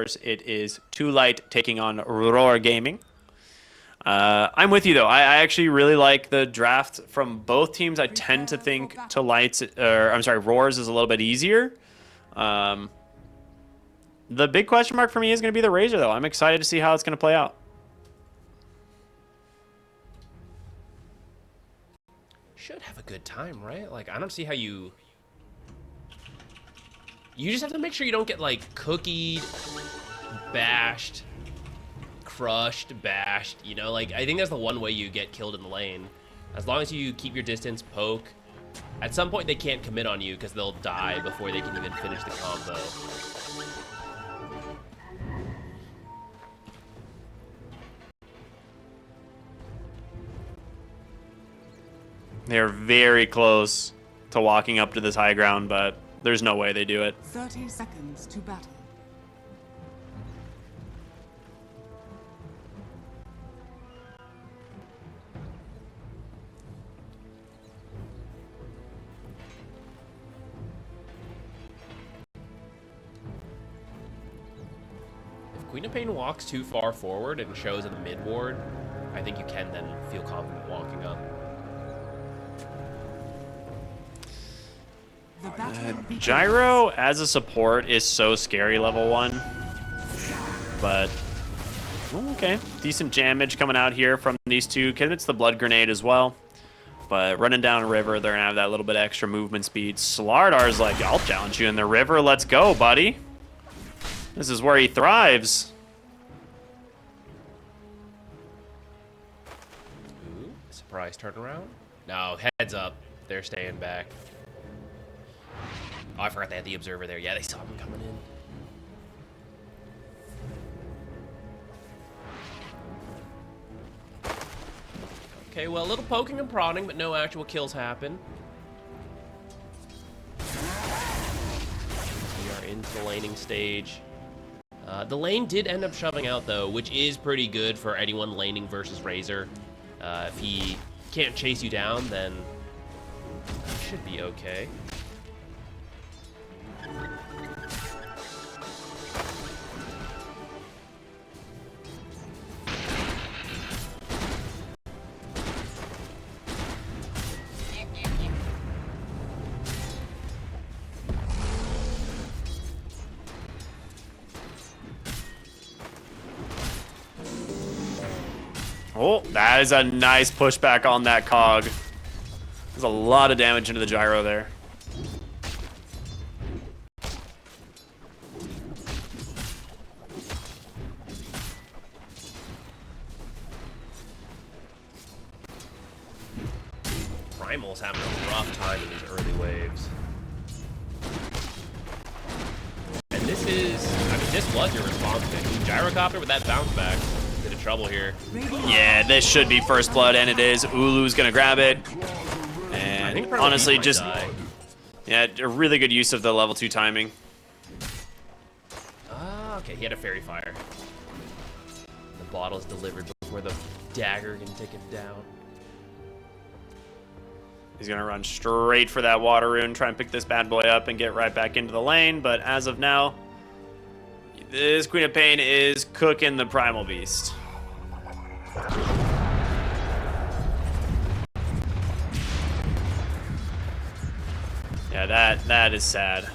It is ToLight taking on Roar Gaming. I'm with you though. I actually really like the draft from both teams. I tend to think ToLight's, or I'm sorry, Roar's is a little bit easier. The big question mark for me is going to be the Razor though. I'm excited to see how it's going to play out. Should have a good time, right? Like, I don't see how you just have to make sure you don't get like cookied, bashed, crushed, bashed, you know? Like, I think that's the one way you get killed in the lane. As long as you keep your distance, poke. At some point they can't commit on you because they'll die before they can even finish the combo. They're very close to walking up to this high ground, but there's no way they do it. 30 seconds to battle. If Queen of Pain walks too far forward and shows in the mid ward, I think you can then feel confident walking up. Gyro as a support is so scary level 1. But, okay. Decent damage coming out here from these two. It's the Blood Grenade as well. But running down a river, they're going to have that little bit extra movement speed. Slardar's like, I'll challenge you in the river. Let's go, buddy. This is where he thrives. Ooh, surprise turnaround. No, heads up. They're staying back. Oh, I forgot they had the observer there. Yeah, they saw him coming in. Okay, well, a little poking and prodding, but no actual kills happen. We are into the laning stage. The lane did end up shoving out, though, which is pretty good for anyone laning versus Razor. If he can't chase you down, then that should be okay. Oh, that is a nice pushback on that cog. There's a lot of damage into the gyro there. Primal's having a rough time in these early waves. And this is, I mean, this was your response pick. Gyrocopter with that bounce back. Bit of trouble here. Yeah, this should be first blood, and it is. Ulu's gonna grab it. And honestly, just yeah, a really good use of the level 2 timing. Ah, okay, he had a fairy fire. The bottle's delivered before the dagger can take it down. He's gonna run straight for that water rune, try and pick this bad boy up and get right back into the lane, but as of now, this Queen of Pain is cooking the Primal Beast. Yeah, that is sad.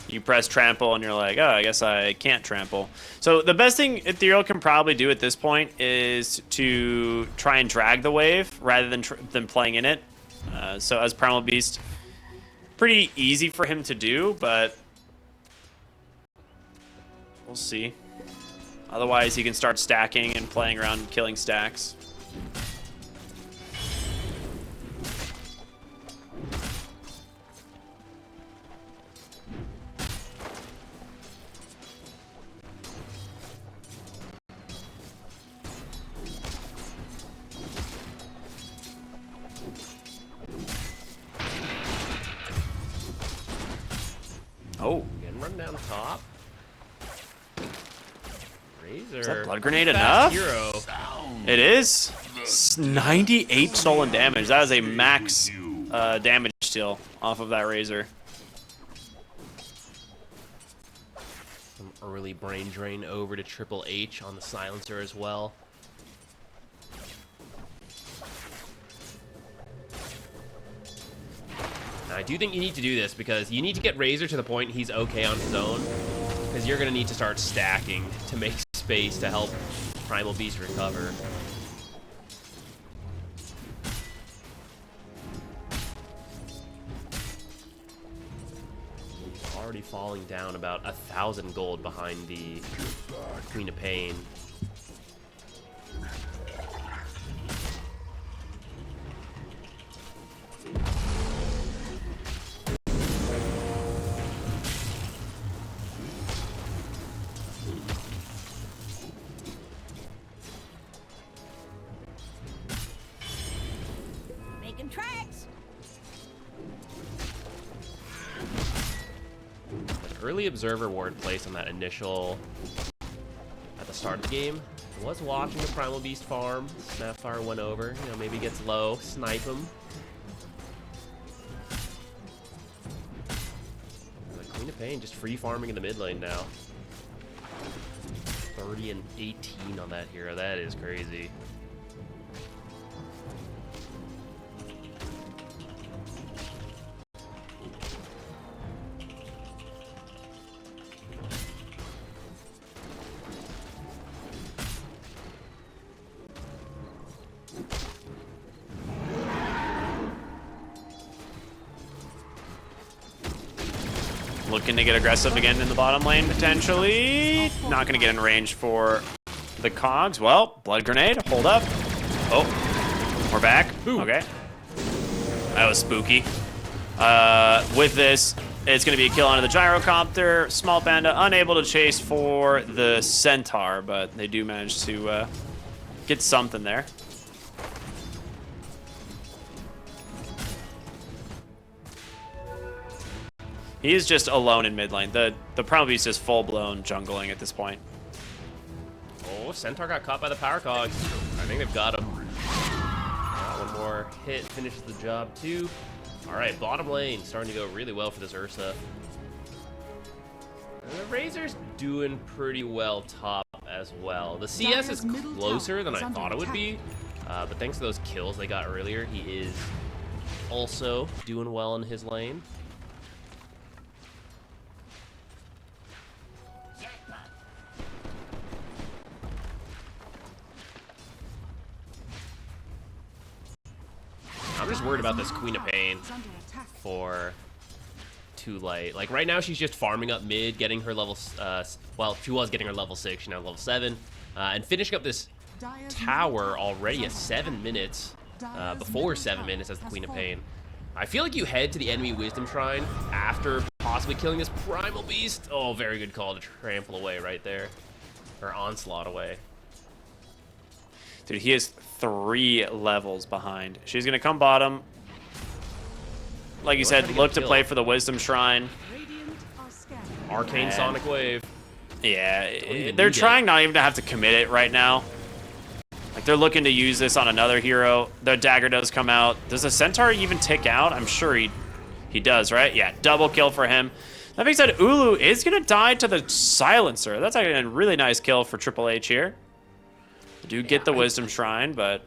You press trample and you're like, oh, I guess I can't trample. So the best thing Ethereal can probably do at this point is to try and drag the wave rather than playing in it. So as Primal Beast, pretty easy for him to do, but we'll see. Otherwise, he can start stacking and playing around and killing stacks. Oh. Again, run down top. Razor. Is that Blood Grenade enough? Hero. It is. 98 stolen damage. That is a max damage steal off of that Razor. early brain drain over to Triple H on the silencer as well. Now, I do think you need to do this because you need to get Razor to the point he's okay on his own, because you're going to need to start stacking to make space to help Primal Beast recover. He's already falling down about 1,000 gold behind the Queen of Pain. Early observer ward placed on that initial at the start of the game. I was watching the Primal Beast farm. Snapfire went over, you know, maybe gets low, snipe him. The Queen of Pain just free farming in the mid lane now. 30 and 18 on that hero. That is crazy. Looking to get aggressive again in the bottom lane, potentially. Not going to get in range for the cogs. Well, Blood Grenade, hold up. Oh, we're back. Ooh. Okay. That was spooky. With this, it's going to be a kill onto the Gyrocopter. Small Panda unable to chase for the Centaur, but they do manage to get something there. He is just alone in mid lane. The Primal Beast is full-blown jungling at this point. Oh, Centaur got caught by the power cogs. I think they've got him. One more hit finishes the job too. All right, bottom lane starting to go really well for this Ursa. And the Razor's doing pretty well top as well. The CS is closer than I thought it would be, but thanks to those kills they got earlier, he is also doing well in his lane. I'm just worried about this Queen of Pain for ToLight. Like, right now, she's just farming up mid, getting her level... well, she was getting her level 6, she's now level 7. And finishing up this tower already at 7 minutes, before 7 minutes as the Queen of Pain. I feel like you head to the enemy Wisdom Shrine after possibly killing this Primal Beast. Oh, very good call to trample away right there. Or onslaught away. Dude, he is 3 levels behind. She's going to come bottom. Like you said, look to play for the Wisdom Shrine. Arcane Sonic Wave. Yeah, they're trying not even to have to commit it right now. Like, they're looking to use this on another hero. The dagger does come out. Does the Centaur even tick out? I'm sure he does, right? Yeah, double kill for him. That being said, Ulu is going to die to the Silencer. That's actually a really nice kill for Triple H here. Do get the Wisdom Shrine, but...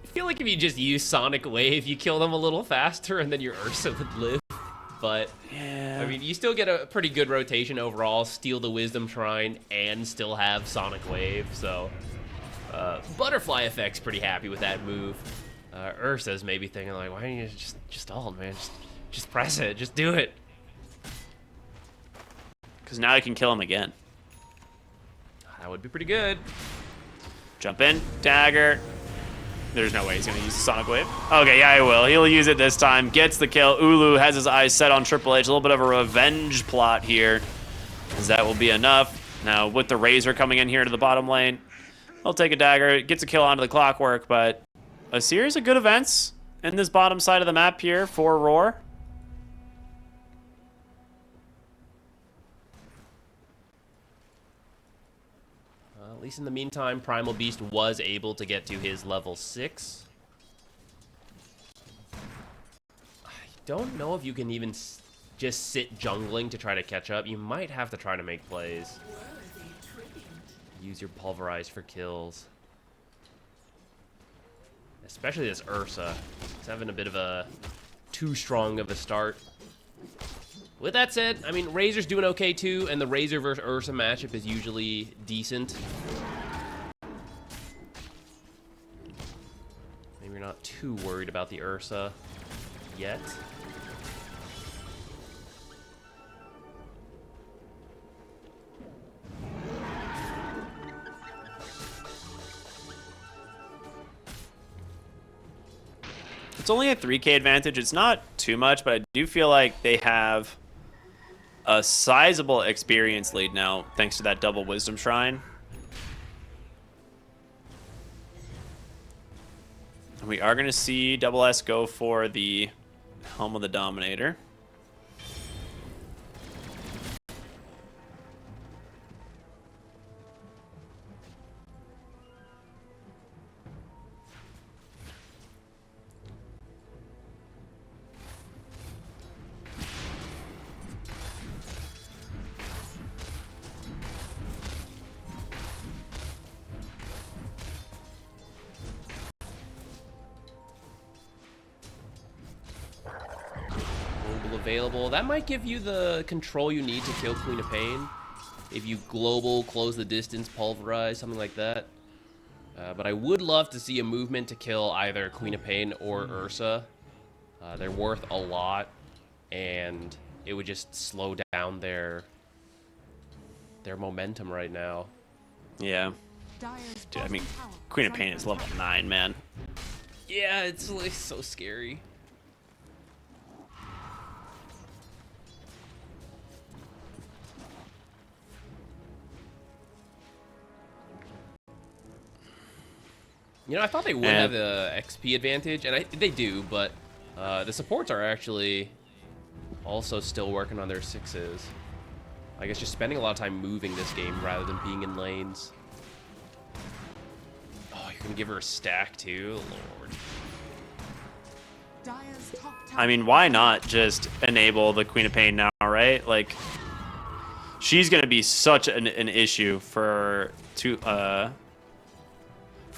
I feel like if you just use Sonic Wave, you kill them a little faster, and then your Ursa would live. But, yeah. I mean, you still get a pretty good rotation overall, steal the Wisdom Shrine, and still have Sonic Wave, so... Butterfly Effect's pretty happy with that move. Ursa's maybe thinking, like, why don't you just ult, man? Just press it, just do it. Because now I can kill him again. That would be pretty good. Jump in, dagger. There's no way he's going to use the Sonic Wave. Okay, yeah, he will. He'll use it this time. Gets the kill. Ulu has his eyes set on Triple H. A little bit of a revenge plot here, as that will be enough. Now, with the Razor coming in here to the bottom lane, he'll take a dagger. Gets a kill onto the Clockwork, but a series of good events in this bottom side of the map here for Roar. At least in the meantime, Primal Beast was able to get to his level 6. I don't know if you can even just sit jungling to try to catch up, you might have to try to make plays. Use your pulverize for kills. Especially this Ursa. It's having a bit of a too strong of a start. With that said, I mean, Razor's doing okay too, and the Razor versus Ursa matchup is usually decent. Maybe you're not too worried about the Ursa yet. It's only a 3K advantage. It's not too much, but I do feel like they have a sizable experience lead now, thanks to that double Wisdom Shrine. We are going to see Double S go for the Helm of the Dominator. Available. That might give you the control you need to kill Queen of Pain. If you global, close the distance, pulverize, something like that. But I would love to see a movement to kill either Queen of Pain or Ursa. They're worth a lot, and it would just slow down their momentum right now. Yeah. Dude, I mean, Queen of Pain is level 9, man. Yeah, it's like so scary. You know, I thought they would have the XP advantage, and they do, but the supports are actually also still working on their 6s. I guess just spending a lot of time moving this game rather than being in lanes. Oh, you're going to give her a stack too? Lord. I mean, why not just enable the Queen of Pain now, right? Like, she's going to be such an issue for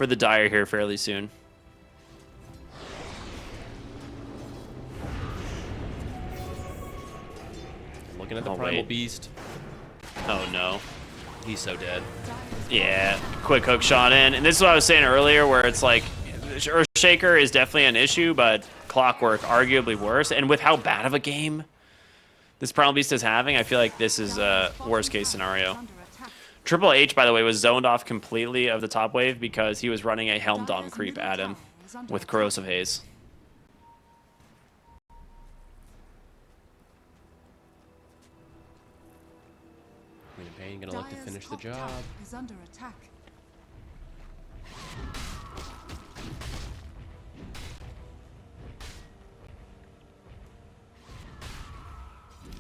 the Dire here fairly soon. Looking at the Primal Beast. Oh no. He's so dead. Yeah, quick hook shot in. And this is what I was saying earlier, where it's like, Earthshaker is definitely an issue, but Clockwork arguably worse. And with how bad of a game this Primal Beast is having, I feel like this is a worst case scenario. Triple H, by the way, was zoned off completely of the top wave because he was running a Helm Dom creep at him with Corrosive Haze. Queen of Pain gonna look to finish the job. Is under attack.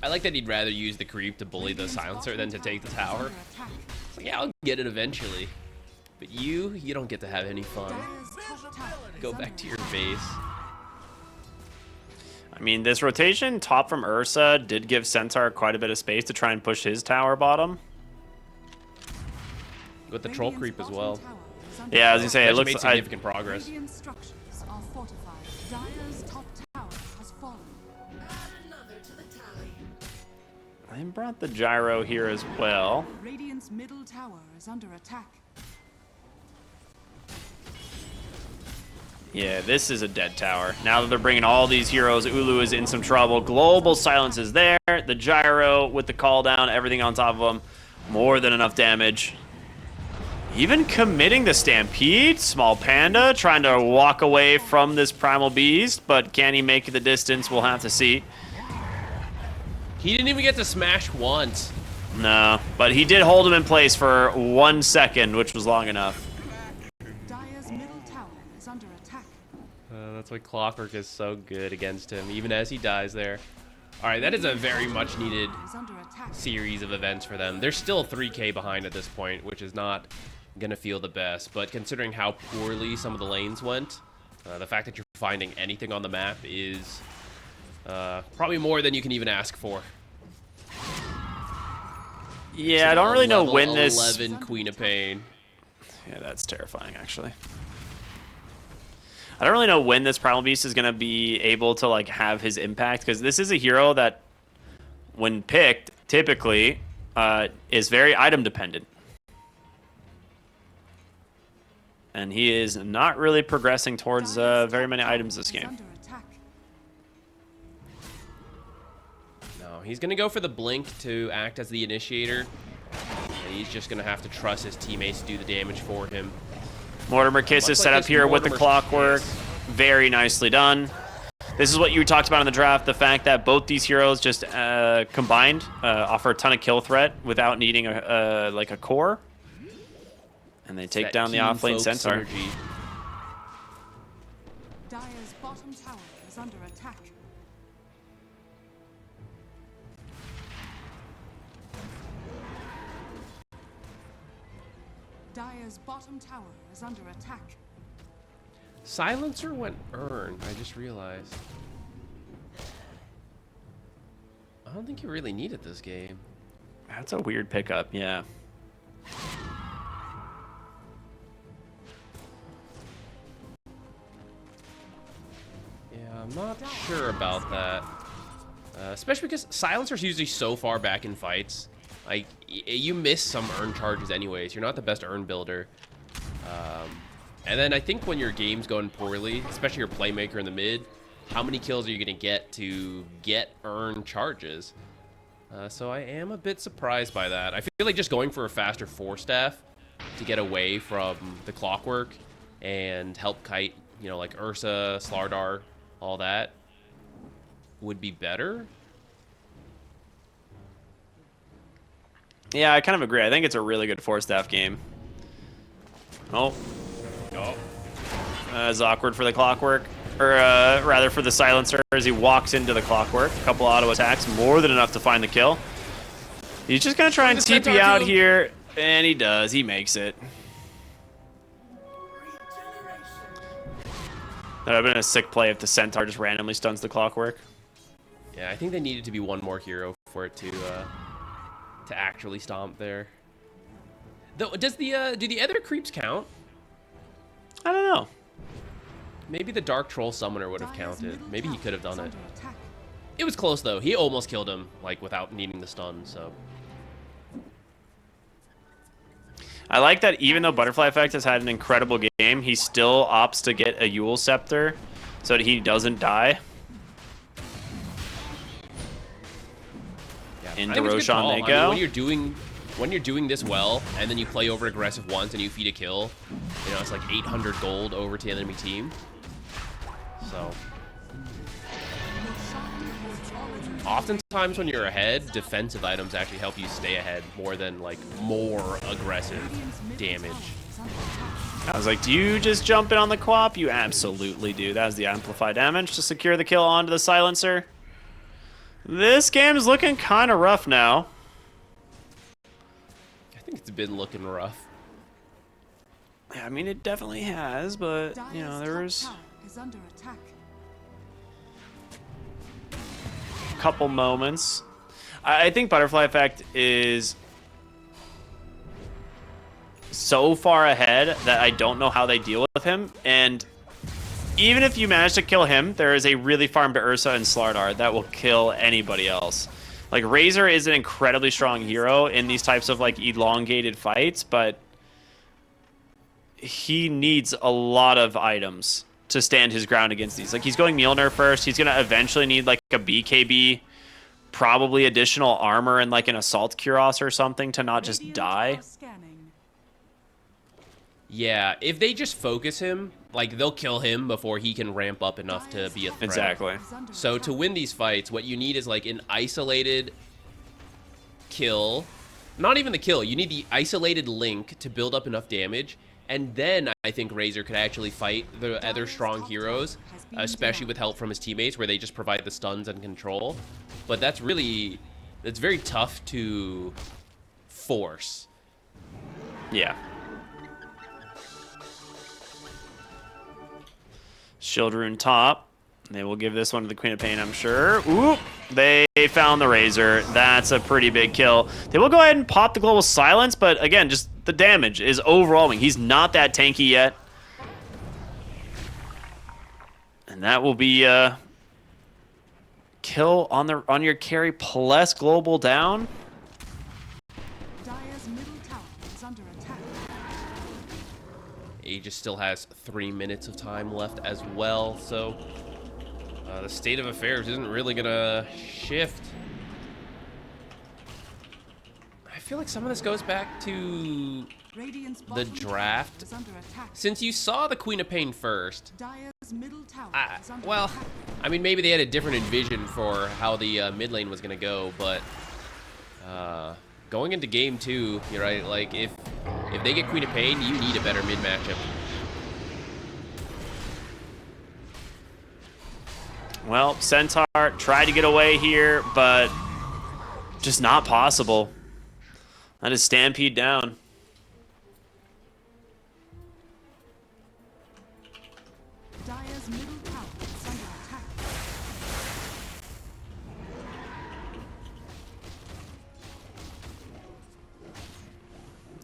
I like that he'd rather use the creep to bully the silencer than to take the tower. It's like, yeah, I'll get it eventually. But you don't get to have any fun. Go back to your base. I mean, this rotation, top from Ursa, did give Centaur quite a bit of space to try and push his tower bottom. With the troll creep as well. Yeah, I was gonna say, it looks made significant progress. I brought the gyro here as well. Radiant's middle tower is under attack. Yeah, this is a dead tower. Now that they're bringing all these heroes, Ulu is in some trouble. Global Silence is there. The gyro with the call down, everything on top of him. More than enough damage. Even committing the Stampede. Small Panda trying to walk away from this Primal Beast, but can he make the distance? We'll have to see. He didn't even get to smash once. No, but he did hold him in place for 1 second, which was long enough. Dire's middle tower is under attack. That's why Clockwork is so good against him, even as he dies there. All right, that is a very much needed series of events for them. They're still 3K behind at this point, which is not going to feel the best. But considering how poorly some of the lanes went, the fact that you're finding anything on the map is Probably more than you can even ask for. Yeah, I don't really know when this... 11 Queen of Pain. Yeah, that's terrifying, actually. I don't really know when this Primal Beast is going to be able to like have his impact, because this is a hero that, when picked, typically is very item dependent. And he is not really progressing towards very many items this game. No, he's going to go for the blink to act as the initiator. And he's just going to have to trust his teammates to do the damage for him. Mortimer Kiss is set up here with the clockwork. Very nicely done. This is what you talked about in the draft, the fact that both these heroes just combined offer a ton of kill threat without needing like a core. And they take down the offlane Centaur. Dire's bottom tower is under attack. Dire's bottom tower is under attack. Silencer went Urn, I just realized. I don't think you really need it this game. That's a weird pickup, yeah. Yeah, I'm not sure about that. Especially because Silencer's usually so far back in fights. Like, you miss some Urn charges anyways. You're not the best Urn builder. And then I think when your game's going poorly, especially your playmaker in the mid, how many kills are you going to get Urn charges? So I am a bit surprised by that. I feel like just going for a faster 4-staff to get away from the clockwork and help kite, you know, like Ursa, Slardar, all that would be better. Yeah, I kind of agree. I think it's a really good 4-staff game. Oh. It's awkward for the clockwork. Or rather for the silencer as he walks into the clockwork. A couple auto attacks, more than enough to find the kill. He's just going to try and TP out here, and he does. He makes it. That would have been a sick play if the Centaur just randomly stuns the clockwork. Yeah, I think they needed to be one more hero for it to actually stomp there. Though, does the do the other creeps count? I don't know. Maybe the Dark Troll Summoner would have counted. Maybe he could have done it. It was close, though. He almost killed him, like, without needing the stun, so... I like that even though Butterfly Effect has had an incredible game, he still opts to get a Yule Scepter so that he doesn't die. Yeah, Into Roshan they go. I mean, when you're doing this well, and then you play over aggressive once and you feed a kill, you know, it's like 800 gold over to the enemy team. So, oftentimes when you're ahead, defensive items actually help you stay ahead more than like more aggressive damage. I was like, do you just jump in on the Quap? You absolutely do. That was the amplified damage to secure the kill onto the silencer. This game is looking kind of rough now. I think it's been looking rough. I mean, it definitely has, but, you know, there's a couple moments. I think Butterfly Effect is so far ahead that I don't know how they deal with him. And even if you manage to kill him, there is a really farmed Ursa and Slardar that will kill anybody else. Like, Razor is an incredibly strong hero in these types of, like, elongated fights, but he needs a lot of items to stand his ground against these. Like, he's going Mjolnir first. He's going to eventually need, like, a BKB, probably additional armor and, like, an Assault Cuirass or something to not just die. Yeah, if they just focus him, like, they'll kill him before he can ramp up enough to be a threat. Exactly. So to win these fights, what you need is, like, an isolated kill. Not even the kill. You need the isolated link to build up enough damage. And then I think Razor could actually fight the other strong heroes, especially with help from his teammates, where they just provide the stuns and control. But that's very tough to force. Yeah. Shield Rune top. They will give this one to the Queen of Pain, I'm sure. Ooh, they found the Razor. That's a pretty big kill. They will go ahead and pop the Global Silence, but again, just the damage is overwhelming. He's not that tanky yet. And that will be a kill on your carry plus global down. Dire's middle tower is under attack. Aegis still has 3 minutes of time left as well, so the state of affairs isn't really gonna shift. I feel like some of this goes back to Radiant's the bottom draft. tower is under attack. Since you saw the Queen of Pain first, Dire's middle tower is under well, attack. I mean, maybe they had a different envision for how the mid lane was gonna go, but going into game 2, you're right. Like if they get Queen of Pain, you need a better mid matchup. Well, Centaur tried to get away here, but just not possible. That is Stampede down. Dire's middle tower is under attack.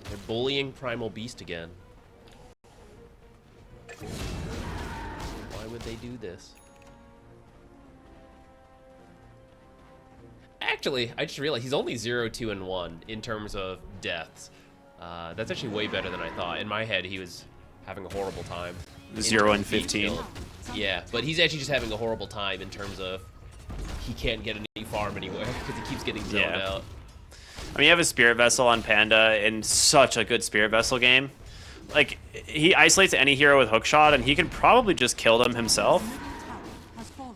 They're bullying Primal Beast again. Why would they do this? Actually, I just realized he's only 0, 2, and 1 in terms of deaths. That's actually way better than I thought. In my head, he was having a horrible time. 0 and in terms of being 15. killed. Yeah, but he's actually just having a horrible time in terms of he can't get any farm anywhere because he keeps getting zoned out. I mean, you have a Spirit Vessel on Panda in such a good Spirit Vessel game. Like, he isolates any hero with Hookshot, and he can probably just kill them himself. Middle tower has fallen.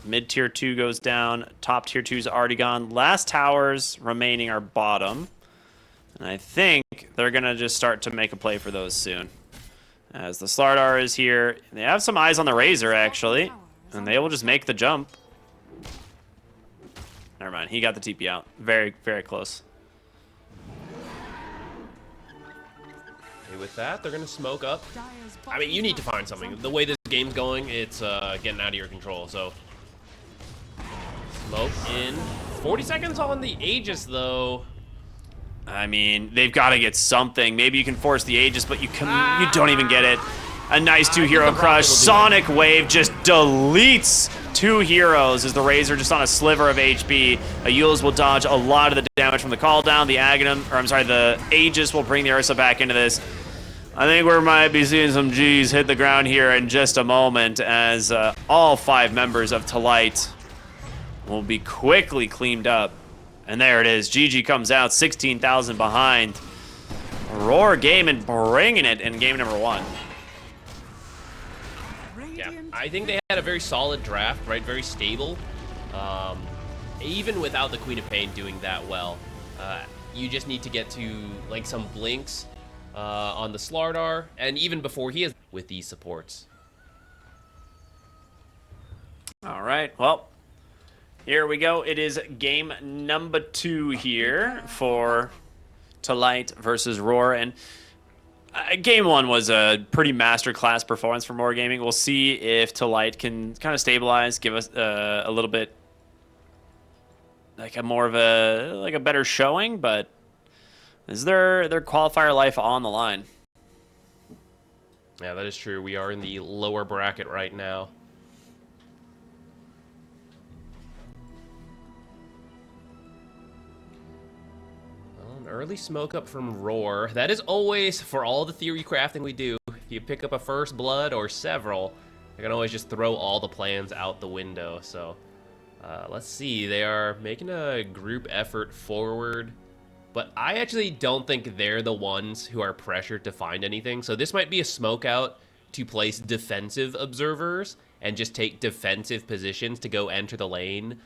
Mid tier 2 goes down. Top tier 2's already gone. Last towers remaining are bottom. And I think they're going to just start to make a play for those soon. As the Slardar is here. They have some eyes on the Razor, actually. And they will just make the jump. Never mind. He got the TP out. Very, very close. Okay, with that, they're going to smoke up. Dire's I mean, you need to find something. The way this game's going, it's getting out of your control, so... Smoke in. 40 seconds on the Aegis, though. I mean, they've got to get something. Maybe you can force the Aegis, but you don't even get it. A nice 2-hero crush. Sonic Wave just deletes 2 heroes as the Razor just on a sliver of HP. Eul's will dodge a lot of the damage from the call down. The the Aegis will bring the Ursa back into this. I think we might be seeing some G's hit the ground here in just a moment as all 5 members of ToLight will be quickly cleaned up. And there it is. GG comes out, 16,000 behind. Roar Gaming bringing it in game number 1. Yeah, I think they had a very solid draft, right? Very stable. Even without the Queen of Pain doing that well. You just need to get to like some blinks on the Slardar, and even before he is with these supports. All right, well, here we go. It is game number 2 here for ToLight versus Roar, and game 1 was a pretty masterclass performance for Roar Gaming. We'll see if ToLight can kind of stabilize, give us a little bit like a better showing, but is their qualifier life on the line? Yeah, that is true. We are in the lower bracket right now. Well, an early smoke up from Roar. That is always, for all the theory crafting we do, if you pick up a first blood or several, you can always just throw all the plans out the window. So let's see. They are making a group effort forward. But I actually don't think they're the ones who are pressured to find anything. So this might be a smoke out to place defensive observers and just take defensive positions to go enter the lane.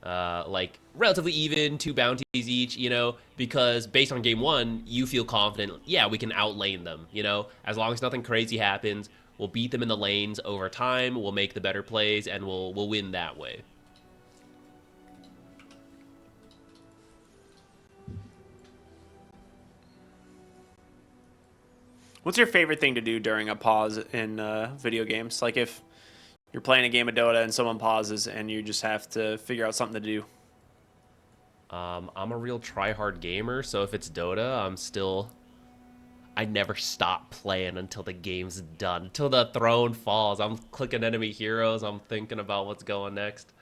Like relatively even, 2 bounties each, you know, because based on game 1, you feel confident, yeah, we can outlane them, you know, as long as nothing crazy happens, we'll beat them in the lanes over time, we'll make the better plays, and we'll win that way. What's your favorite thing to do during a pause in video games? Like if you're playing a game of Dota and someone pauses and you just have to figure out something to do. I'm a real try-hard gamer, so if it's Dota, I never stop playing until the game's done, until the throne falls. I'm clicking enemy heroes. I'm thinking about what's going next.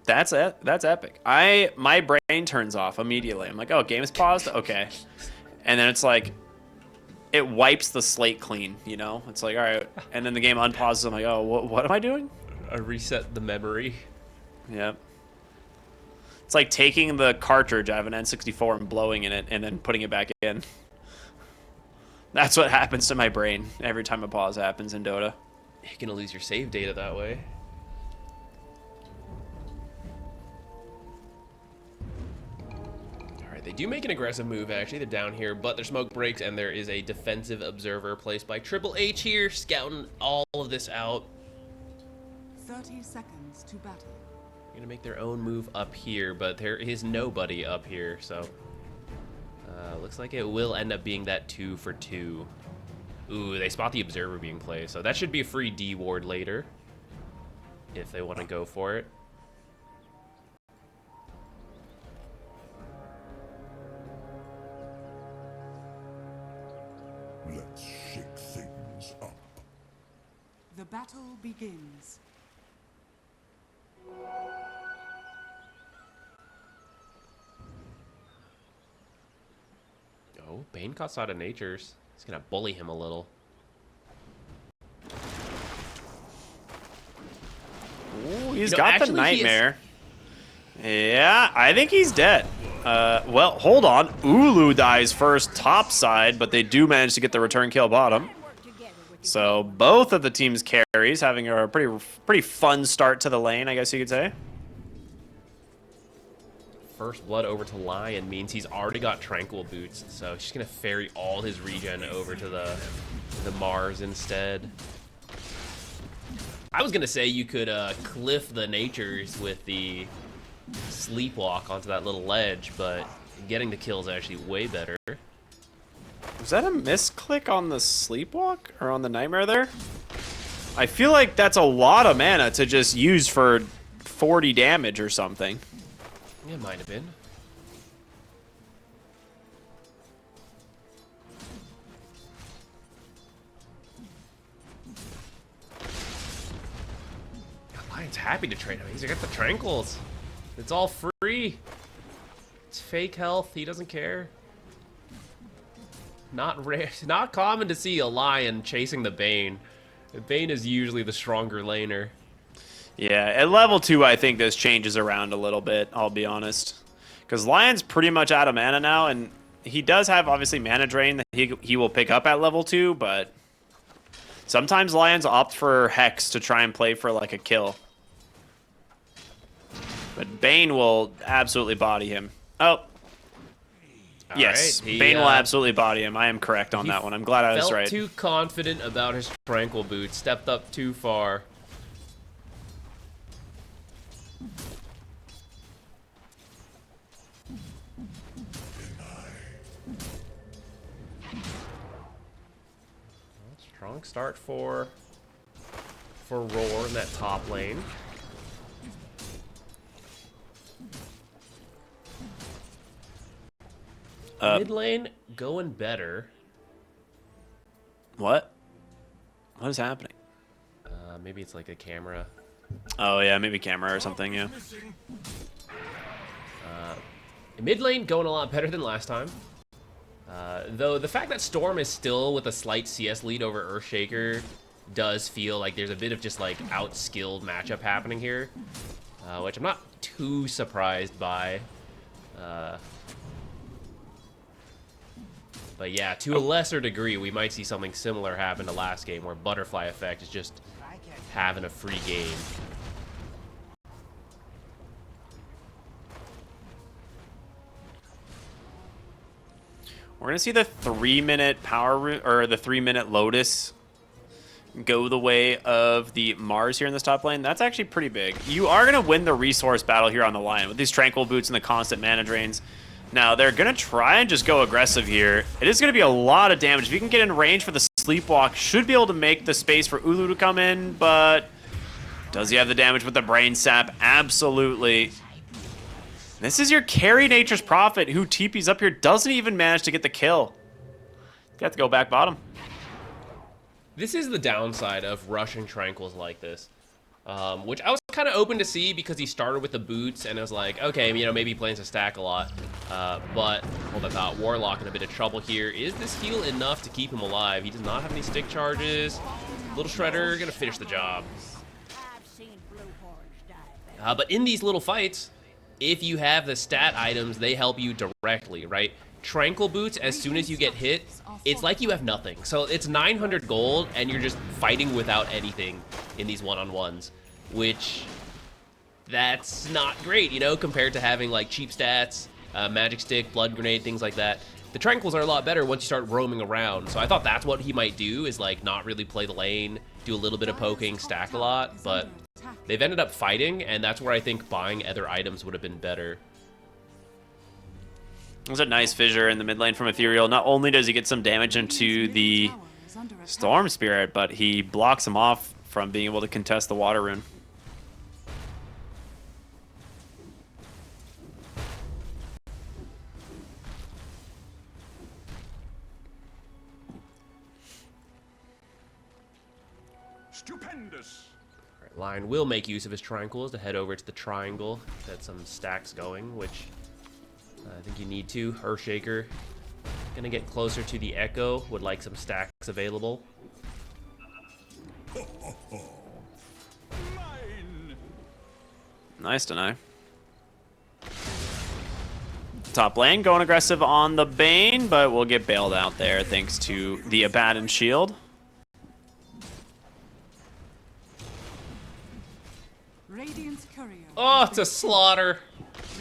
That's it. That's epic. My brain turns off immediately. I'm like, oh, game's paused? Okay. And then it's like, it wipes the slate clean, you know? It's like, all right. And then the game unpauses. I'm like, oh, what am I doing? I reset the memory. Yep. It's like taking the cartridge out of an N64 and blowing in it and then putting it back in. That's what happens to my brain every time a pause happens in Dota. You're gonna lose your save data that way. Alright, they do make an aggressive move actually. They're down here, but their smoke breaks and there is a defensive observer placed by Triple H here, scouting all of this out. 30 seconds to battle. Gonna make their own move up here, but there is nobody up here, so looks like it will end up being that 2 for 2. Ooh, they spot the observer being played, so that should be a free D ward later if they want to go for it. Let's shake things up. The battle begins. Oh, Bane caught out of Nature's. He's gonna bully him a little. Ooh, he's You know, got actually, the nightmare. Yeah, I think he's dead. Well, hold on. Ulu dies first top side, but they do manage to get the return kill bottom. So both of the team's carries having a pretty fun start to the lane, I guess you could say. First blood over to Lion means he's already got Tranquil Boots, so he's gonna ferry all his regen over to the Mars instead. I was gonna say you could cliff the Natures with the Sleepwalk onto that little ledge, but getting the kill is actually way better. Was that a misclick on the Sleepwalk or on the Nightmare there? I feel like that's a lot of mana to just use for 40 damage or something. It might have been. Lion's happy to trade him. He's got the Tranquils. It's all free. It's fake health. He doesn't care. Not rare, not common to see a Lion chasing the Bane. The Bane is usually the stronger laner. Yeah, at level 2, I think this changes around a little bit, I'll be honest. Because Lion's pretty much out of mana now, and he does have, obviously, mana drain that he will pick up at level 2, but sometimes Lions opt for Hex to try and play for, like, a kill. But Bane will absolutely body him. Oh. Yes, right, Bane will absolutely body him. I am correct on that one. I'm glad I was right. Felt too confident about his Tranquil Boots, stepped up too far. Strong start for Roar in that top lane. Mid lane going better. What? What is happening? Maybe it's like a camera. Oh yeah, maybe camera or something. Yeah. Mid lane going a lot better than last time. Though the fact that Storm is still with a slight CS lead over Earthshaker does feel like there's a bit of just like outskilled matchup happening here, which I'm not too surprised by. But yeah, to a lesser degree, we might see something similar happen to last game where Butterfly Effect is just having a free game. We're gonna see the 3-minute power or the 3-minute Lotus go the way of the Mars here in this top lane. That's actually pretty big. You are gonna win the resource battle here on the line with these Tranquil Boots and the constant mana drains. Now, they're going to try and just go aggressive here. It is going to be a lot of damage. If you can get in range for the Sleepwalk, should be able to make the space for Ulu to come in, but does he have the damage with the Brain Sap? Absolutely. This is your carry Nature's Prophet, who TP's up here, doesn't even manage to get the kill. You have to go back bottom. This is the downside of rushing Tranquils like this, which I was kind of open to see because he started with the boots, and I was like, okay, you know, maybe he plans to stack a lot. But hold up, out. Warlock in a bit of trouble here. Is this heal enough to keep him alive? He does not have any stick charges. Little Shredder gonna finish the job. But in these little fights, if you have the stat items, they help you directly, right? Tranquil boots, as soon as you get hit, it's like you have nothing. So it's 900 gold, and you're just fighting without anything in these one-on-ones, which that's not great, you know, compared to having like cheap stats, magic stick, blood grenade, things like that. The Tranquils are a lot better once you start roaming around. So I thought that's what he might do, is like not really play the lane, do a little bit of poking, stack a lot, but they've ended up fighting, and that's where I think buying other items would have been better. There's a nice fissure in the mid lane from Ethereal. Not only does he get some damage into the Storm Spirit, but he blocks him off from being able to contest the Water Rune. Stupendous. Alright, Lion will make use of his Tranquils to head over to the triangle. Get some stacks going, which I think you need to. Earthshaker gonna get closer to the Echo. Would like some stacks available. Mine. Nice to know. Top lane going aggressive on the Bane, but we'll get bailed out there thanks to the Abaddon Shield. Radiant's courier. Oh, it's a slaughter.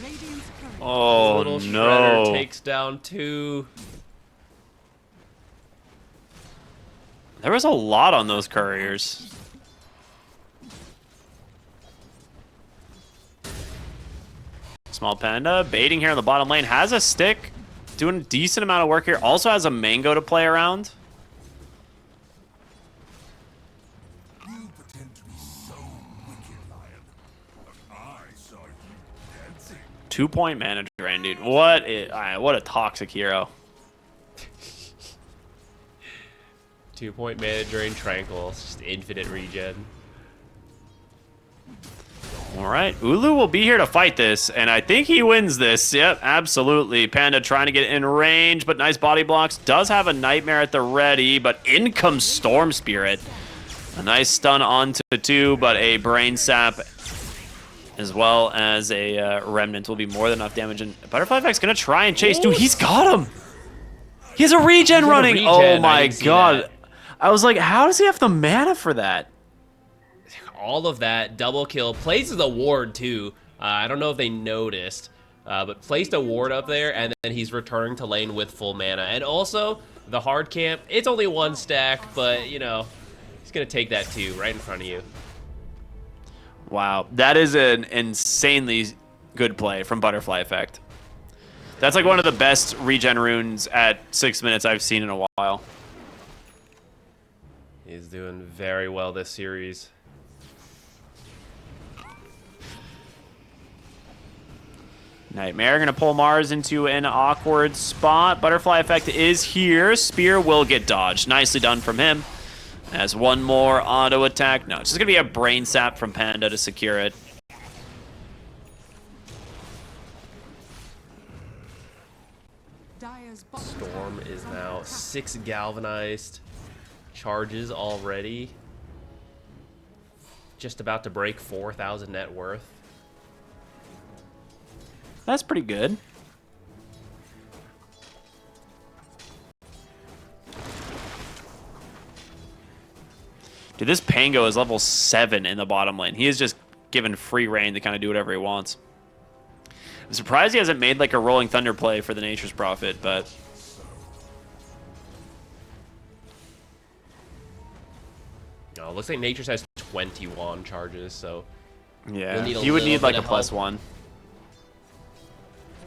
Radiant's courier. Oh Little no. Shredder takes down 2. There was a lot on those couriers. Small Panda baiting here in the bottom lane. Has a stick. Doing a decent amount of work here. Also has a mango to play around. You pretend to be so wicked, Lion, but I saw you dancing. 2-point mana drain, dude. What a toxic hero. 2-point mana drain Tranquil. It's just infinite regen. All right, Ulu will be here to fight this, and I think he wins this. Yep, absolutely. Panda trying to get in range, but nice body blocks. Does have a Nightmare at the ready, but in comes Storm Spirit. A nice stun onto 2, but a Brain Sap as well as a Remnant will be more than enough damage. And Butterfly Effect's going to try and chase. Dude, he's got him. He has a regen running. Regen. Oh my god. That. I was like, how does he have the mana for that? All of that, double kill. Places a ward, too. I don't know if they noticed, but placed a ward up there, and then he's returning to lane with full mana. And also, the hard camp, it's only 1 stack, but, you know, he's going to take that, too, right in front of you. Wow, that is an insanely good play from Butterfly Effect. That's like one of the best regen runes at 6 minutes I've seen in a while. He's doing very well this series. Nightmare gonna pull Mars into an awkward spot. Butterfly Effect is here. Spear will get dodged. Nicely done from him. As one more auto attack. No, it's just gonna be a Brain Sap from Panda to secure it. Storm is now 6 galvanized charges already. Just about to break 4,000 net worth. That's pretty good. Dude, this Pango is level 7 in the bottom lane. He is just given free reign to kind of do whatever he wants. I'm surprised he hasn't made like a Rolling Thunder play for the Nature's Prophet, but... No, it looks like Nature's has 21 charges, so... Yeah, we'll need he would need like a +1.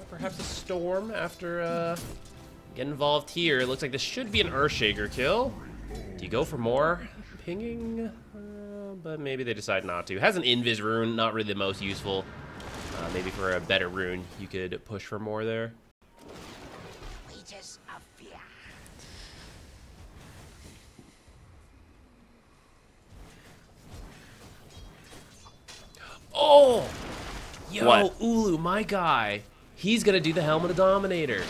perhaps a storm after getting involved here. It looks like this should be an Earthshaker kill. Do you go for more pinging? But maybe they decide not to. Has an Invis rune, not really the most useful. Maybe for a better rune, you could push for more there. Oh! Yo, what? Ulu, my guy. He's gonna do the Helm of the Dominator.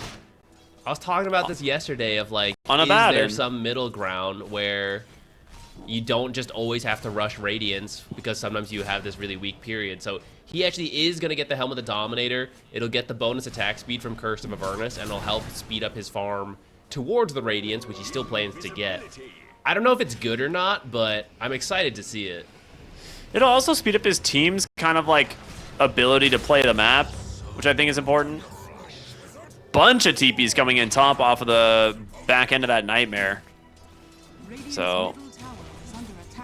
I was talking about this yesterday of like, is there some middle ground where you don't just always have to rush Radiance because sometimes you have this really weak period. So he actually is going to get the Helm of the Dominator. It'll get the bonus attack speed from Curse of Avernus, and it'll help speed up his farm towards the Radiance, which he still plans to get. I don't know if it's good or not, but I'm excited to see it. It'll also speed up his team's kind of like ability to play the map, which I think is important. Bunch of TPs coming in top off of the back end of that Nightmare. So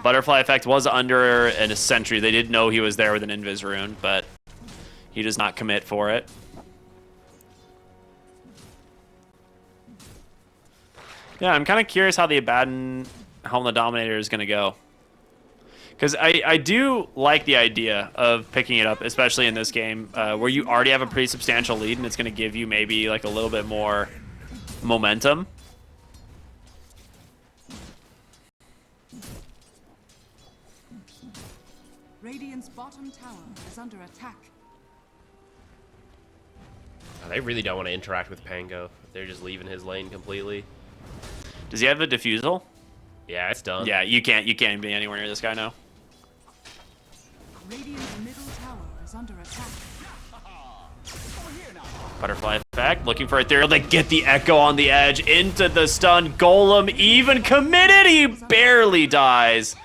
Butterfly Effect was under a sentry. They didn't know he was there with an Invis rune, but he does not commit for it. Yeah, I'm kind of curious how the Abaddon Helm of the Dominator is going to go. Because I do like the idea of picking it up, especially in this game, where you already have a pretty substantial lead, and it's going to give you maybe like a little bit more momentum. Radiant's bottom tower is under attack. They really don't want to interact with Pango. They're just leaving his lane completely. Does he have a defusal? Yeah, it's done. Yeah, you can't be anywhere near this guy now. Radiant's middle tower is under attack. Butterfly Effect, looking for Ethereal to get the Echo on the edge into the stun. Golem even committed, he barely dies.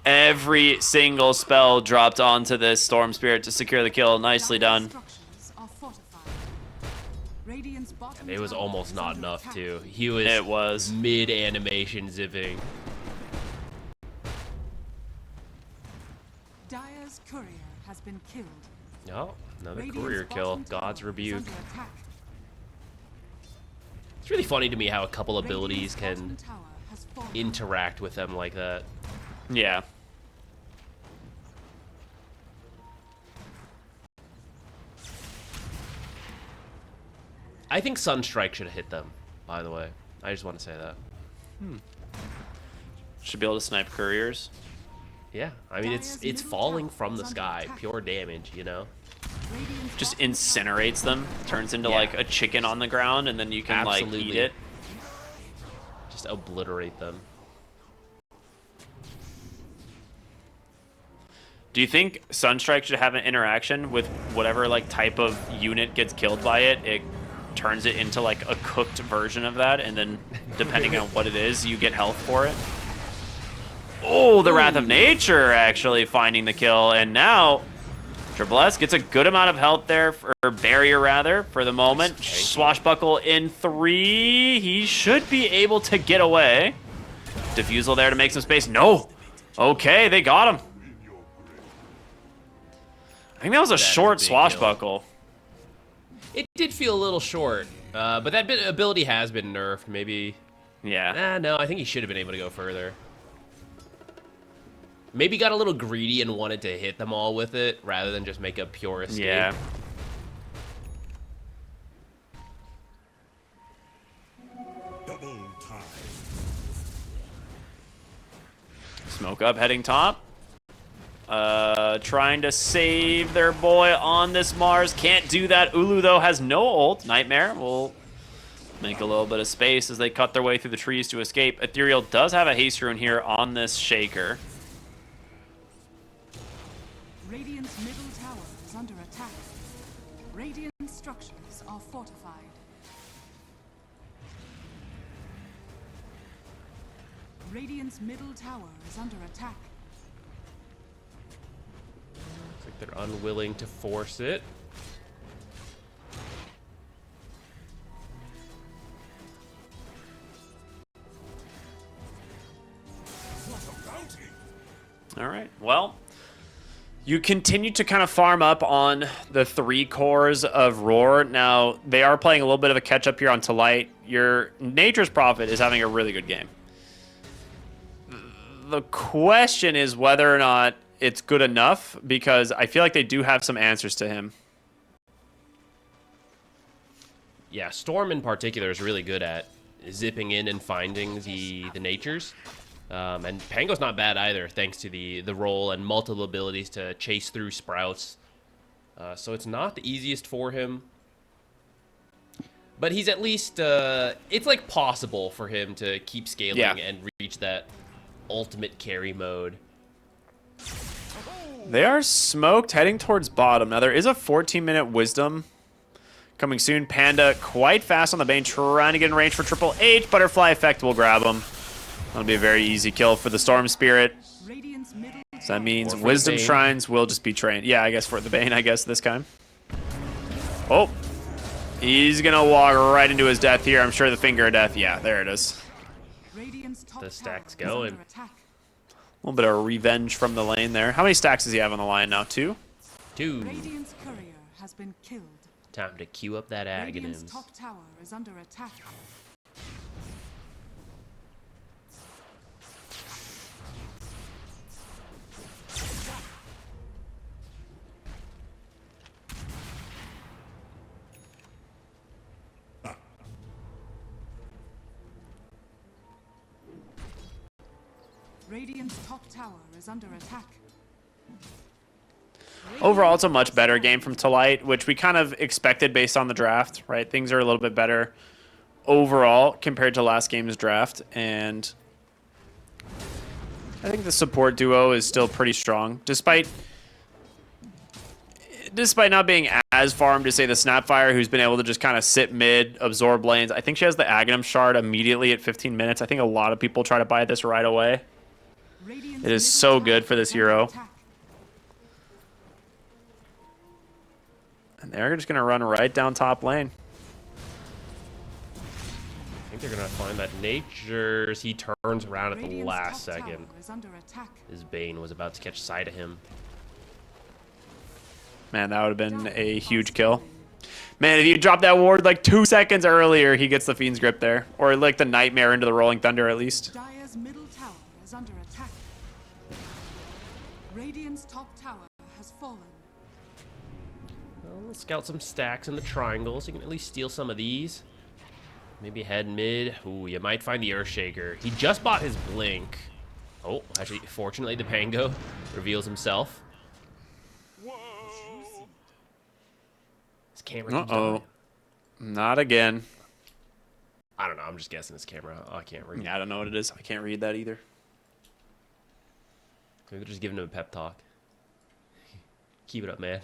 Every single spell dropped onto this Storm Spirit to secure the kill. Nicely done. And it was almost not enough, too. He was mid-animation zipping. Dire's courier has been killed. Oh, another courier kill. God's Rebuke. It's really funny to me how a couple abilities can interact with them like that. Yeah. I think Sunstrike should have hit them, by the way. I just want to say that. Should be able to snipe couriers. Yeah, I mean, it's falling from the sky. Pure damage, you know? Just incinerates them. Turns into like a chicken on the ground, and then you can like eat it. Just obliterate them. Do you think Sunstrike should have an interaction with whatever like type of unit gets killed by it? It turns it into like a cooked version of that, and then depending on what it is, you get health for it. Oh, the Wrath of Nature actually finding the kill, and now Triple S gets a good amount of health there, or barrier rather, for the moment. Swashbuckle in 3. He should be able to get away. Diffusal there to make some space. No. Okay, they got him. I think that was a short Swashbuckle. It did feel a little short, but that ability has been nerfed. Maybe. Yeah. No, I think he should have been able to go further. Maybe got a little greedy and wanted to hit them all with it rather than just make a pure escape. Yeah. Double time. Smoke up, heading top. Trying to save their boy on this Mars. Can't do that. Ulu, though, has no ult. Nightmare will make a little bit of space as they cut their way through the trees to escape. Ethereal does have a haste rune here on this Shaker. Radiant's middle tower is under attack. Radiant structures are fortified. Radiant's middle tower is under attack. Looks like they're unwilling to force it. All right. Well, You continue to kind of farm up on the 3 cores of Roar. Now, they are playing a little bit of a catch-up here on ToLight. Your Nature's Prophet is having a really good game. The question is whether or not it's good enough, because I feel like they do have some answers to him. Yeah, Storm in particular is really good at zipping in and finding the natures. And Pango's not bad either, thanks to the roll and multiple abilities to chase through sprouts. So it's not the easiest for him. But he's at least, it's like possible for him to keep scaling and reach that ultimate carry mode. They are smoked, heading towards bottom. Now, there is a 14-minute wisdom coming soon. Panda quite fast on the Bane, trying to get in range for Triple H. Butterfly effect will grab him. That'll be a very easy kill for the Storm Spirit. So that means Wisdom Shrines will just be trained. Yeah, I guess for the Bane, I guess, this time. Oh. He's going to walk right into his death here. I'm sure the Finger of Death. Yeah, there it is. The stack's going. A little bit of revenge from the lane there. How many stacks does he have on the line now? 2? 2. Radiant's courier has been killed. Time to queue up that Radiant's Aghanims. top tower is under attack. Radiant's top tower is under attack. Overall, it's a much better game from ToLight, which we kind of expected based on the draft, right? Things are a little bit better overall compared to last game's draft, and I think the support duo is still pretty strong, despite not being as farmed as, say, the Snapfire, who's been able to just kind of sit mid, absorb lanes. I think she has the Aghanim Shard immediately at 15 minutes. I think a lot of people try to buy this right away. It is so good for this hero. And they're just going to run right down top lane. I think they're going to find that Nature's. He turns around at the last second. His Bane was about to catch sight of him. Man, that would have been a huge kill. Man, if you drop that ward like 2 seconds earlier, he gets the Fiend's Grip there. Or like the Nightmare into the Rolling Thunder at least. Dire's middle tower is under attack. Radiant's top tower has fallen. Well, let's scout some stacks in the triangles. You can at least steal some of these. Maybe head mid. Ooh, you might find the Earthshaker. He just bought his Blink. Oh, actually, fortunately, the Pango reveals himself. His camera keeps dying. Not again. I don't know. I'm just guessing his camera. Oh, I can't read. Yeah, I don't know what it is. I can't read that either. Maybe they're just giving him a pep talk. Keep it up, man.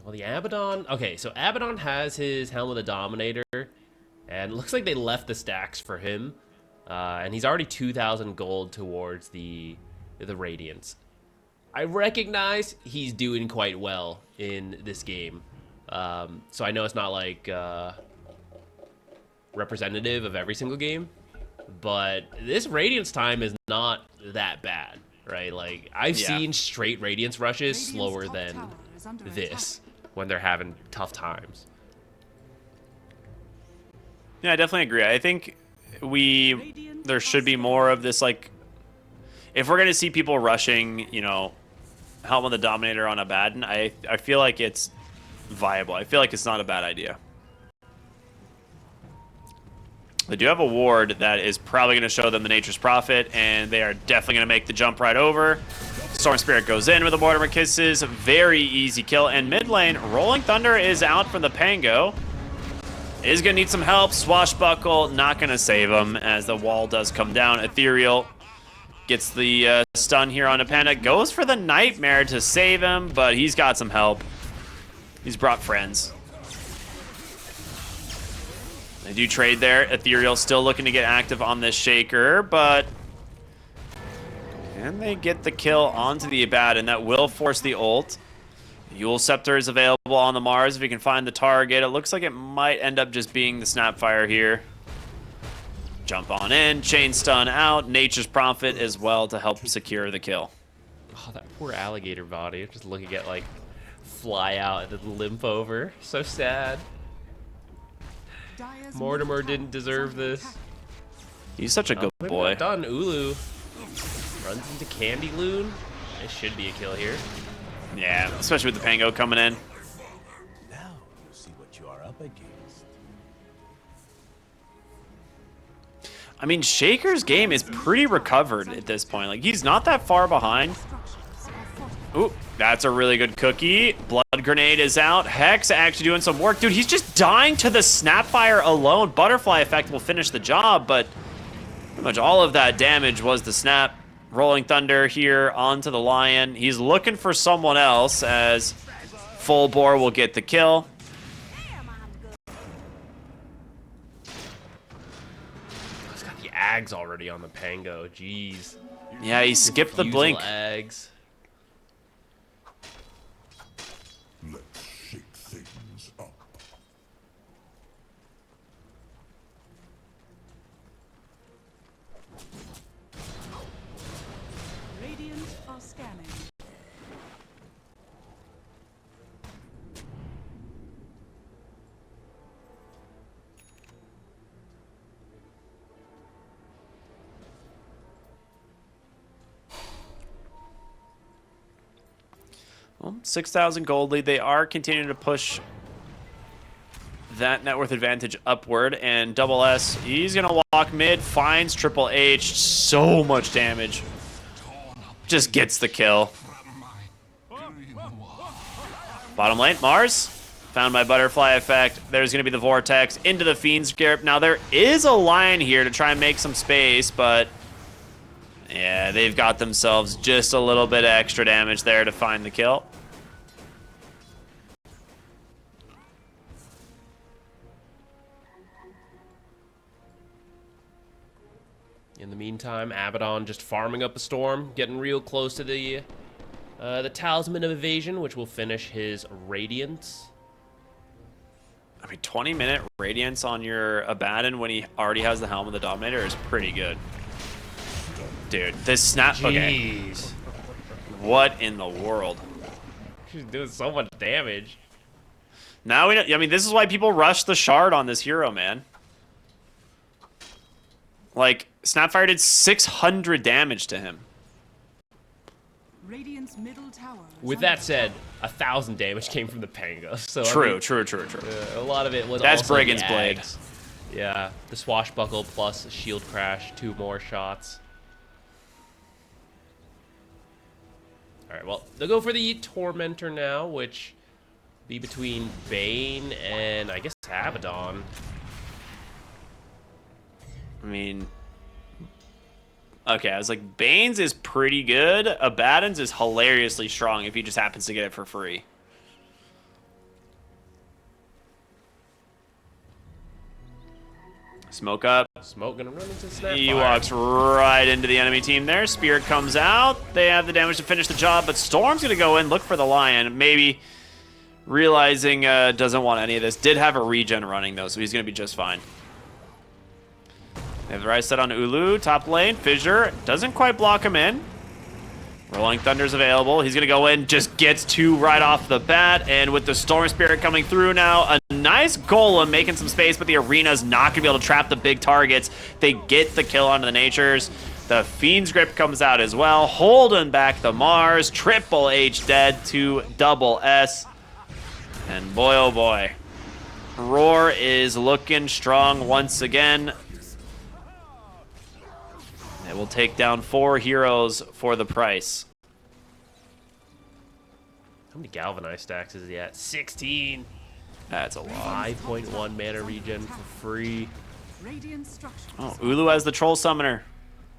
Well, the Abaddon... Okay, so Abaddon has his Helm of the Dominator, and it looks like they left the stacks for him. And he's already 2,000 gold towards the Radiance. I recognize he's doing quite well in this game. So I know it's not like representative of every single game, but this Radiance time is not that bad, right? Like, I've seen straight Radiance rushes slower than this when they're having tough times. Yeah, I definitely agree. I think there should be more of this, like, if we're going to see people rushing, you know, Helm of the Dominator on Abaddon, I feel like it's viable. I feel like it's not a bad idea. They do have a ward that is probably going to show them the Nature's Prophet, and they are definitely going to make the jump right over. Storm Spirit goes in with the Mortimer Kisses. Very easy kill. And mid lane, Rolling Thunder is out from the Pango. Is going to need some help. Swashbuckle, not going to save him as the wall does come down. Ethereal gets the stun here on Panda. Goes for the Nightmare to save him, but he's got some help. He's brought friends. They do trade there. Ethereal still looking to get active on this Shaker, but... And they get the kill onto the Abaddon. That will force the ult. Yule Scepter is available on the Mars if you can find the target. It looks like it might end up just being the Snapfire here. Jump on in, chain stun out, Nature's Prophet as well to help secure the kill. Oh, that poor alligator body. Just looking at, like, fly out and then limp over. So sad. Dire's Mortimer middle didn't tower deserve is under this. attack. He's such a good Maybe boy. not done. Ulu runs into Candy Loon. It should be a kill here. Yeah, especially with the Pango coming in. Now you see what you are up against. I mean, Shaker's game is pretty recovered at this point. Like, he's not that far behind. Structures are fortified. Ooh, that's a really good cookie. Blood Grenade is out. Hex actually doing some work. Dude, he's just dying to the Snapfire alone. Butterfly Effect will finish the job, but pretty much all of that damage was the Snap. Rolling Thunder here onto the Lion. He's looking for someone else as Full Bore will get the kill. He's got the Ags already on the Pango. Jeez. Yeah, he skipped the Refusal blink. Ags. Let's shake things up. Radiant are scanning. Well, 6,000 gold lead. They are continuing to push that net worth advantage upward. And Double S, he's going to walk mid, finds Triple H. So much damage. Just gets the kill. Bottom lane, Mars. Found by Butterfly Effect. There's going to be the Vortex into the Fiend's Grip. Now, there is a Lion here to try and make some space, but yeah, they've got themselves just a little bit of extra damage there to find the kill. In the meantime, Abaddon just farming up a storm, getting real close to the Talisman of Evasion, which will finish his Radiance. I mean, 20-minute Radiance on your Abaddon when he already has the Helm of the Dominator is pretty good. Dude, this snap... Okay, Jeez. what in the world? She's doing so much damage. Now we know... I mean, this is why people rush the Shard on this hero, man. Like, Snapfire did 600 damage to him. Radiant's middle tower is With under that said, 1,000 damage came from the Pango. So True, I mean, true. a lot of it was That's also Brigand's the Blade. Ags. Yeah, the Swashbuckle plus Shield Crash, 2 more shots. Alright, well, they'll go for the Tormentor now, which be between Bane and, I guess, Abaddon. I mean... Okay, I was like, Bane's is pretty good. Abaddon's is hilariously strong if he just happens to get it for free. Smoke up. Smoke gonna run into Snapfire. He walks right into the enemy team there. Spirit comes out. They have the damage to finish the job, but Storm's going to go in, look for the Lion. Maybe realizing doesn't want any of this. Did have a regen running, though, so he's going to be just fine. They have the right set on Ulu, top lane. Fissure doesn't quite block him in. Rolling Thunder's available. He's going to go in, just gets 2 right off the bat. And with the Storm Spirit coming through now, a nice Golem making some space, but the Arena's not going to be able to trap the big targets. They get the kill onto the Natures. The Fiend's Grip comes out as well, holding back the Mars. Triple H dead to Double S. And boy, oh boy. Roar is looking strong once again. It will take down 4 heroes for the price. How many Galvanized stacks is he at? 16! That's a lot. 5.1 mana regen for free. Radiant structures. Oh, Ulu as the Troll Summoner.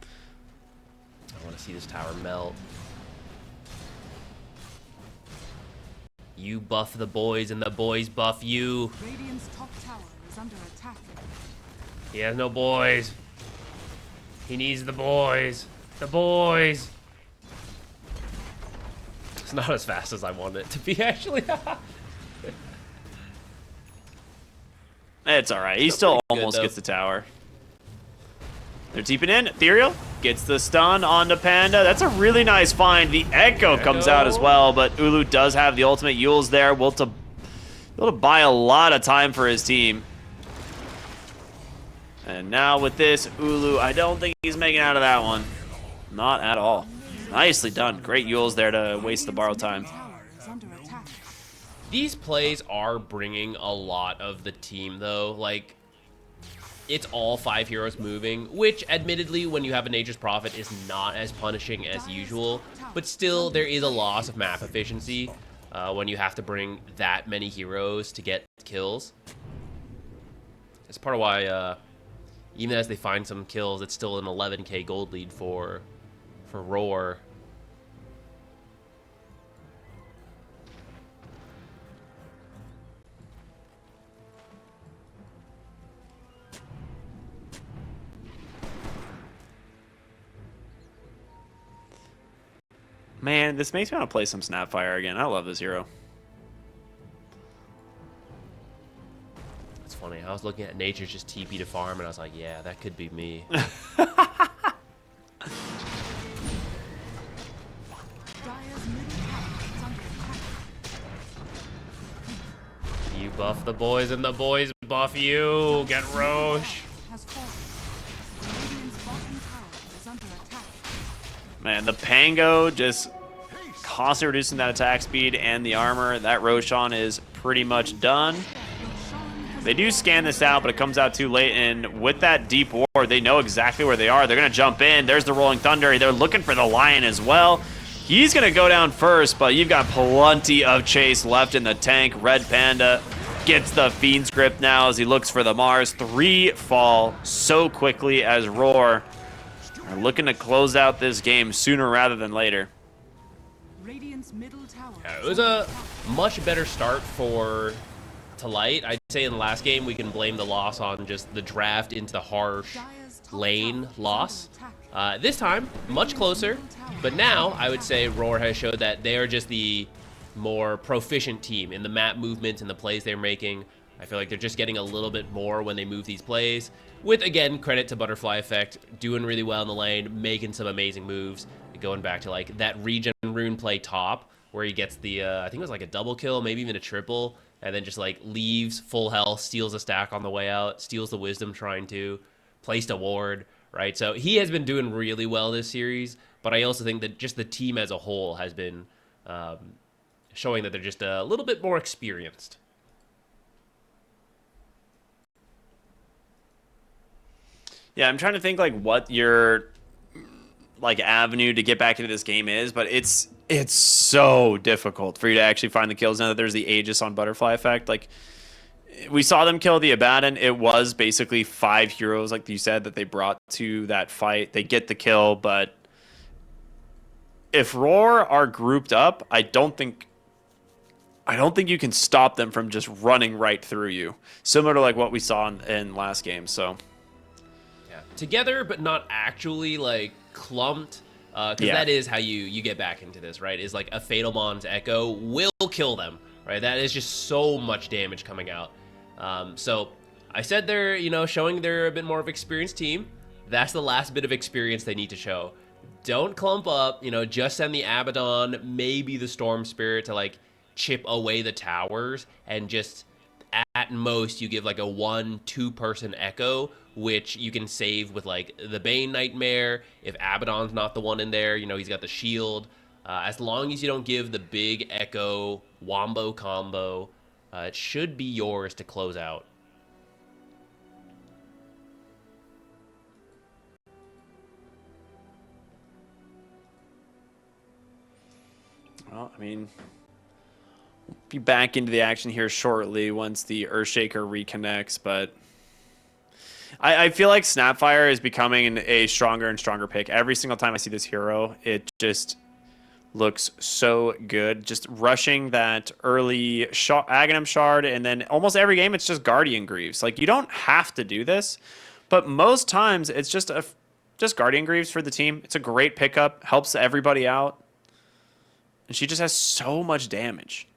I want to see this tower melt. You buff the boys and the boys buff you. Radiant's top tower is under attack. He has no boys. He needs the boys. The boys. It's not as fast as I want it to be, actually. It's all right. He still almost gets the tower. They're deeping in. Ethereal gets the stun onto Panda. That's a really nice find. The Echo comes out as well, but Ulu does have the ultimate. Yule's there. Will to buy a lot of time for his team. And now with this, Ulu, I don't think he's making out of that one. Not at all. Nicely done. Great Yule's there to waste the borrow time. These plays are bringing a lot of the team, though. Like, it's all 5 heroes moving, which, admittedly, when you have a Nature's Prophet, is not as punishing as usual. But still, there is a loss of map efficiency when you have to bring that many heroes to get kills. It's part of why, even as they find some kills, it's still an 11k gold lead for Roar. Man, this makes me want to play some Snapfire again. I love this hero. It's funny. I was looking at Nature's just TP to farm, and I was like, yeah, that could be me. You buff the boys, and the boys buff you. Get Roche. Man, the Pango just constantly reducing that attack speed and the armor. That Roshan is pretty much done. They do scan this out, but it comes out too late. And with that deep ward, they know exactly where they are. They're going to jump in. There's the Rolling Thunder. They're looking for the Lion as well. He's going to go down first, but you've got plenty of chase left in the tank. Red Panda gets the Fiend's Grip now as he looks for the Mars. 3 fall so quickly as Roar are looking to close out this game sooner rather than later. Yeah, it was a much better start for ToLight. I'd say in the last game we can blame the loss on just the draft into the harsh lane loss. This time, much closer, but now I would say Roar has showed that they are just the more proficient team in the map movements and the plays they're making. I feel like they're just getting a little bit more when they move these plays. With, again, credit to Butterfly Effect, doing really well in the lane, making some amazing moves. Going back to, like, that regen rune play top, where he gets the, I think it was like a double kill, maybe even a triple, and then just, like, leaves full health, steals a stack on the way out, steals the wisdom trying to, placed a ward, right? So he has been doing really well this series, but I also think that just the team as a whole has been showing that they're just a little bit more experienced. Yeah, I'm trying to think like what your like avenue to get back into this game is, but it's so difficult for you to actually find the kills now that there's the Aegis on Butterfly Effect. Like, we saw them kill the Abaddon. It was basically 5 heroes, like you said, that they brought to that fight. They get the kill, but if Roar are grouped up, I don't think you can stop them from just running right through you. Similar to like what we saw in last game. So yeah, together but not actually like clumped. Because that is how you get back into this, right? Is like a Fatalmon's Echo will kill them, right? That is just so much damage coming out. So I said they're, showing they're a bit more of an experienced team. That's the last bit of experience they need to show. Don't clump up, just send the Abaddon, maybe the Storm Spirit to like chip away the towers, and just at most you give like a 1-2 person Echo, which you can save with like the Bane Nightmare. If Abaddon's not the one in there, he's got the shield. As long as you don't give the big Echo Wombo combo, it should be yours to close out. Well, I mean, we'll be back into the action here shortly once the Earthshaker reconnects, but I feel like Snapfire is becoming a stronger and stronger pick. Every single time I see this hero, it just looks so good. Just rushing that early Aghanim Shard, and then almost every game it's just Guardian Greaves. Like, you don't have to do this, but most times it's just Guardian Greaves for the team. It's a great pickup, helps everybody out. And she just has so much damage.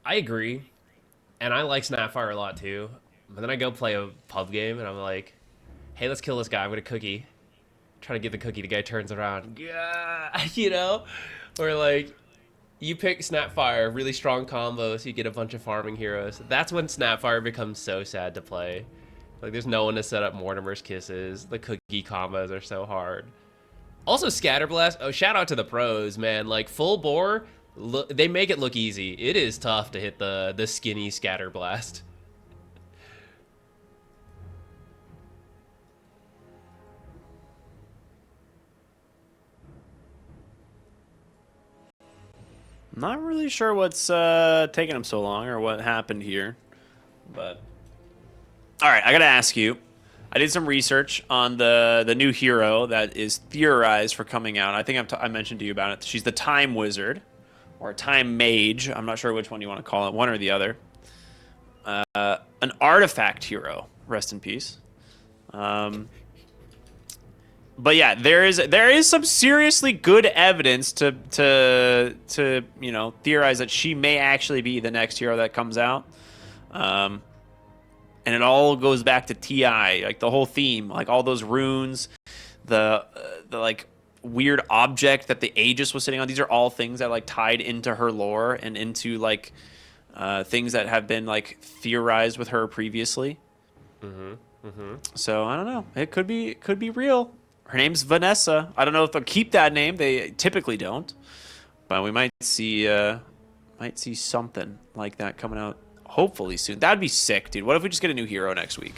I agree. And I like Snapfire a lot too. But then I go play a pub game and I'm like, hey, let's kill this guy with a cookie. Try to get the cookie, the guy turns around. Yeah, you know? Or like, you pick Snapfire, really strong combo, so you get a bunch of farming heroes. That's when Snapfire becomes so sad to play. Like, there's no one to set up Mortimer's Kisses. The cookie combos are so hard. Also, Scatterblast. Oh, shout out to the pros, man. Like, full bore, they make it look easy. It is tough to hit the skinny Scatterblast. Not really sure what's taking him so long or what happened here, but all right, I gotta ask you. I did some research on the new hero that is theorized for coming out. I think I mentioned to you about it. She's the Time Wizard or Time Mage. I'm not sure which one you want to call it, one or the other. An artifact hero. Rest in peace. But yeah, there is some seriously good evidence to you know, theorize that she may actually be the next hero that comes out. And it all goes back to TI, like the whole theme, like all those runes, the like weird object that the Aegis was sitting on. These are all things that like tied into her lore and into like things that have been like theorized with her previously. So I don't know. It could be real. Her name's Vanessa. I don't know if they'll keep that name. They typically don't, but we might see something like that coming out hopefully soon. That'd be sick, dude. What if we just get a new hero next week?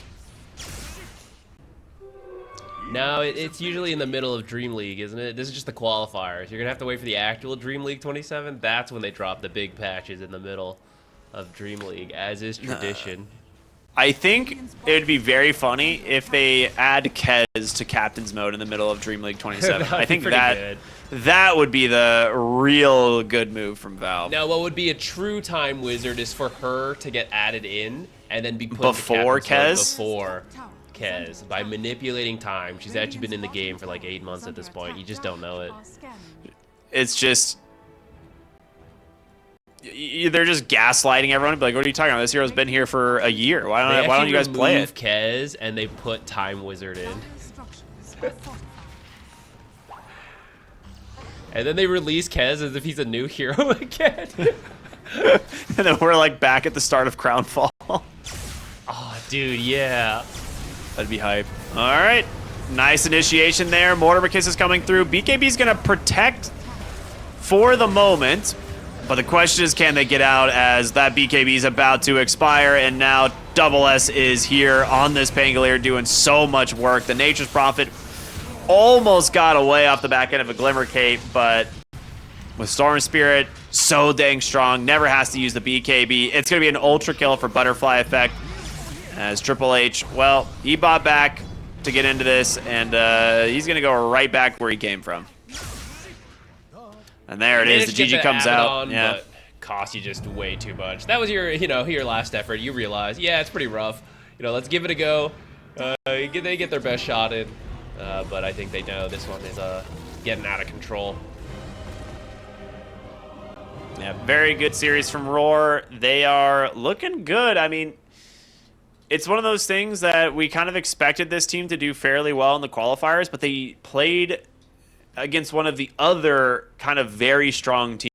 No, it's usually in the middle of DreamLeague, isn't it? This is just the qualifiers. You're gonna have to wait for the actual DreamLeague 27. That's when they drop the big patches in the middle of DreamLeague, as is tradition. I think it would be very funny if they add Kez to Captain's Mode in the middle of DreamLeague 27. I think that would be the real good move from Valve. No, what would be a true Time Wizard is for her to get added in and then be put Before into Captain's Kez? Mode before Kez. By manipulating time. She's actually been in the game for like 8 months at this point. You just don't know it. It's just... They're just gaslighting everyone. Be like, what are you talking about? This hero's been here for a year. Why don't you guys play it? Kez and they put Time Wizard in. And then they release Kez as if he's a new hero again. And then we're like back at the start of Crownfall. Oh, dude, yeah. That'd be hype. All right. Nice initiation there. Mortimer Kiss is coming through. BKB's going to protect for the moment. But the question is, can they get out as that BKB is about to expire, and now Double S is here on this Pangolier doing so much work. The Nature's Prophet almost got away off the back end of a Glimmer Cape, but with Storm Spirit so dang strong, never has to use the BKB. It's going to be an ultra kill for Butterfly Effect as Triple H, well, he bought back to get into this, and he's going to go right back where he came from. And there it is. The GG comes out. Yeah. But cost you just way too much. That was your, your last effort. You realize, yeah, it's pretty rough. Let's give it a go. They get their best shot in, but I think they know this one is getting out of control. Yeah, very good series from Roar. They are looking good. I mean, it's one of those things that we kind of expected this team to do fairly well in the qualifiers, but they played against one of the other kind of very strong teams